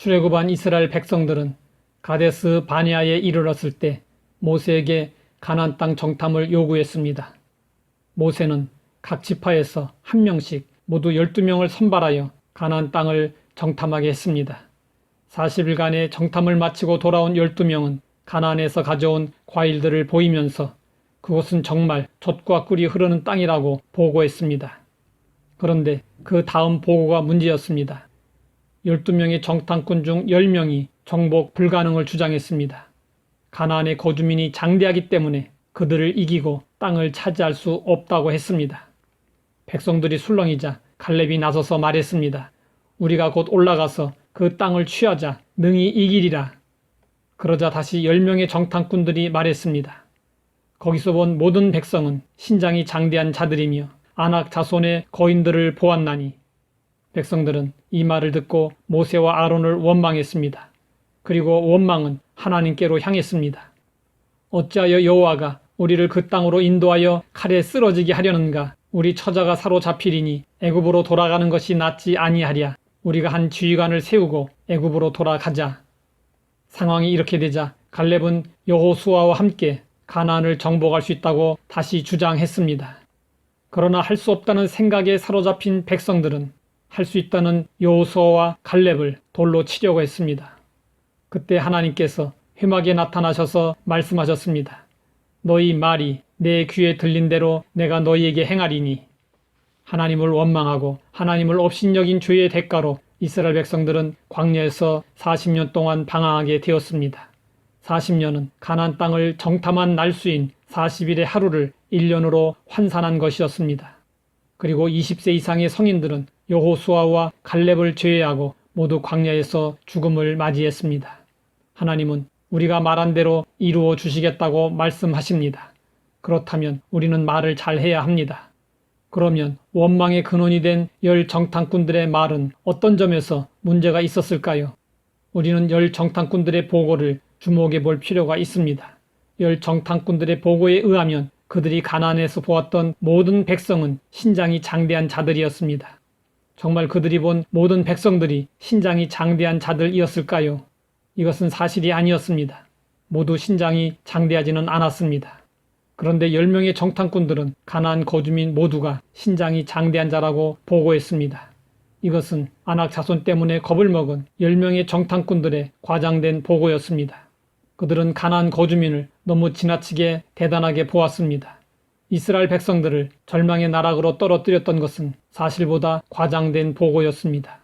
출애굽한 이스라엘 백성들은 가데스 바네아에 이르렀을 때 모세에게 가나안 땅 정탐을 요구했습니다. 모세는 각 지파에서 한 명씩 모두 12명을 선발하여 가나안 땅을 정탐하게 했습니다. 40일간의 정탐을 마치고 돌아온 12명은 가나안에서 가져온 과일들을 보이면서 그곳은 정말 젖과 꿀이 흐르는 땅이라고 보고했습니다. 그런데 그 다음 보고가 문제였습니다. 12명의 정탐꾼 중 10명이 정복 불가능을 주장했습니다. 가나안의 거주민이 장대하기 때문에 그들을 이기고 땅을 차지할 수 없다고 했습니다. 백성들이 술렁이자 갈렙이 나서서 말했습니다. 우리가 곧 올라가서 그 땅을 취하자 능히 이기리라. 그러자 다시 10명의 정탐꾼들이 말했습니다. 거기서 본 모든 백성은 신장이 장대한 자들이며 아낙 자손의 거인들을 보았나니 백성들은 이 말을 듣고 모세와 아론을 원망했습니다. 그리고 원망은 하나님께로 향했습니다. 어찌하여 여호와가 우리를 그 땅으로 인도하여 칼에 쓰러지게 하려는가? 우리 처자가 사로잡히리니 애굽으로 돌아가는 것이 낫지 아니하랴. 우리가 한 지휘관을 세우고 애굽으로 돌아가자. 상황이 이렇게 되자 갈렙은 여호수아와 함께 가나안을 정복할 수 있다고 다시 주장했습니다. 그러나 할 수 없다는 생각에 사로잡힌 백성들은 할 수 있다는 여호수아와 갈렙을 돌로 치려고 했습니다. 그때 하나님께서 회막에 나타나셔서 말씀하셨습니다. 너희 말이 내 귀에 들린 대로 내가 너희에게 행하리니. 하나님을 원망하고 하나님을 업신여긴 죄의 대가로 이스라엘 백성들은 광야에서 40년 동안 방황하게 되었습니다. 40년은 가나안 땅을 정탐한 날수인 40일의 하루를 1년으로 환산한 것이었습니다. 그리고 20세 이상의 성인들은 여호수아와 갈렙을 제외하고 모두 광야에서 죽음을 맞이했습니다. 하나님은 우리가 말한 대로 이루어 주시겠다고 말씀하십니다. 그렇다면 우리는 말을 잘해야 합니다. 그러면 원망의 근원이 된 10 정탐꾼들의 말은 어떤 점에서 문제가 있었을까요? 우리는 10 정탐꾼들의 보고를 주목해 볼 필요가 있습니다. 10 정탐꾼들의 보고에 의하면 그들이 가나안에서 보았던 모든 백성은 신장이 장대한 자들이었습니다. 정말 그들이 본 모든 백성들이 신장이 장대한 자들이었을까요? 이것은 사실이 아니었습니다. 모두 신장이 장대하지는 않았습니다. 그런데 10명의 정탐꾼들은 가나안 거주민 모두가 신장이 장대한 자라고 보고했습니다. 이것은 아낙 자손 때문에 겁을 먹은 10명의 정탐꾼들의 과장된 보고였습니다. 그들은 가나안 거주민을 너무 지나치게 대단하게 보았습니다. 이스라엘 백성들을 절망의 나락으로 떨어뜨렸던 것은 사실보다 과장된 보고였습니다.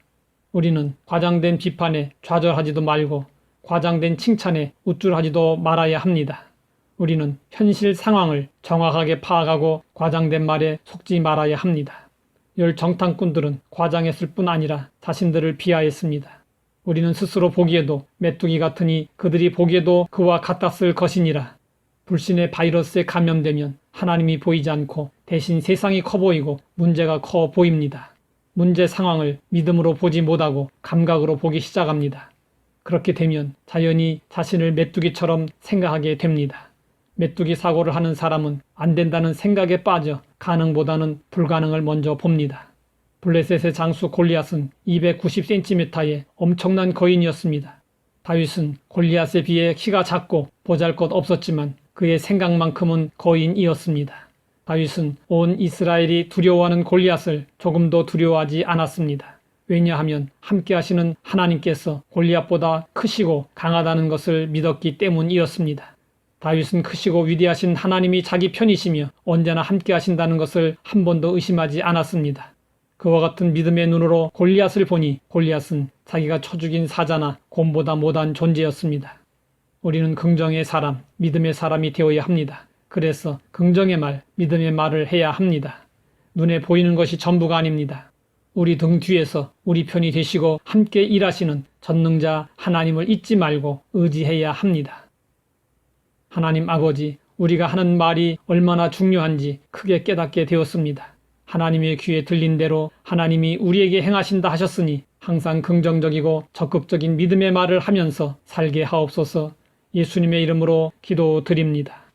우리는 과장된 비판에 좌절하지도 말고 과장된 칭찬에 우쭐하지도 말아야 합니다. 우리는 현실 상황을 정확하게 파악하고 과장된 말에 속지 말아야 합니다. 10 정탐꾼들은 과장했을 뿐 아니라 자신들을 비하했습니다. 우리는 스스로 보기에도 메뚜기 같으니 그들이 보기에도 그와 같았을 것이니라. 불신의 바이러스에 감염되면 하나님이 보이지 않고 대신 세상이 커 보이고 문제가 커 보입니다. 문제 상황을 믿음으로 보지 못하고 감각으로 보기 시작합니다. 그렇게 되면 자연히 자신을 메뚜기처럼 생각하게 됩니다. 메뚜기 사고를 하는 사람은 안 된다는 생각에 빠져 가능보다는 불가능을 먼저 봅니다. 블레셋의 장수 골리앗은 290cm의 엄청난 거인이었습니다. 다윗은 골리앗에 비해 키가 작고 보잘것 없었지만 그의 생각만큼은 거인이었습니다. 다윗은 온 이스라엘이 두려워하는 골리앗을 조금도 두려워하지 않았습니다. 왜냐하면 함께 하시는 하나님께서 골리앗보다 크시고 강하다는 것을 믿었기 때문이었습니다. 다윗은 크시고 위대하신 하나님이 자기 편이시며 언제나 함께 하신다는 것을 한 번도 의심하지 않았습니다. 그와 같은 믿음의 눈으로 골리앗을 보니 골리앗은 자기가 쳐 죽인 사자나 곰보다 못한 존재였습니다. 우리는 긍정의 사람, 믿음의 사람이 되어야 합니다. 그래서 긍정의 말, 믿음의 말을 해야 합니다. 눈에 보이는 것이 전부가 아닙니다. 우리 등 뒤에서 우리 편이 되시고 함께 일하시는 전능자 하나님을 잊지 말고 의지해야 합니다. 하나님 아버지, 우리가 하는 말이 얼마나 중요한지 크게 깨닫게 되었습니다. 하나님의 귀에 들린 대로 하나님이 우리에게 행하신다 하셨으니 항상 긍정적이고 적극적인 믿음의 말을 하면서 살게 하옵소서. 예수님의 이름으로 기도드립니다.